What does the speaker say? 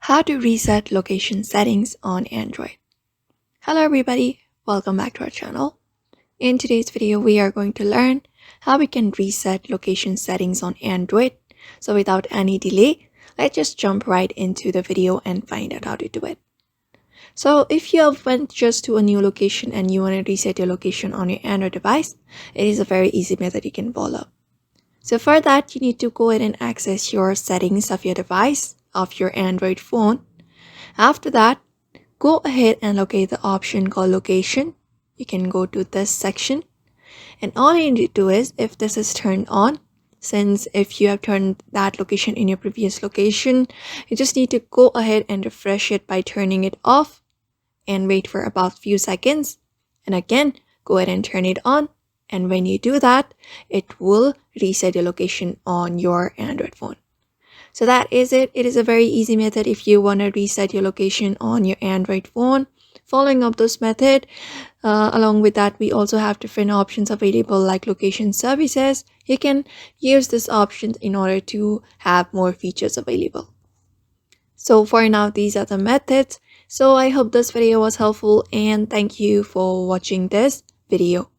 How to reset location settings on Android. Hello everybody, welcome back to our channel. In today's video, we are going to learn how we can reset location settings on Android. So without any delay, let's just jump right into the video and find out how to do it. So if you have went just to a new location and you want to reset your location on your Android device, it is a very easy method you can follow. So for that, you need to go ahead and access your settings of your device, of your Android phone. After that, go ahead and locate the option called location. You can go to this section, and all you need to do is, if this is turned on, since if you have turned that location in your previous location, you just need to go ahead and refresh it by turning it off and wait for about few seconds, and again go ahead and turn it on. And when you do that, it will reset your location on your Android phone. So that is it. It is a very easy method if you want to reset your location on your Android phone. Following up this method, along with that, we also have different options available like location services. You can use this option in order to have more features available. So for now, these are the methods. So I hope this video was helpful and thank you for watching this video.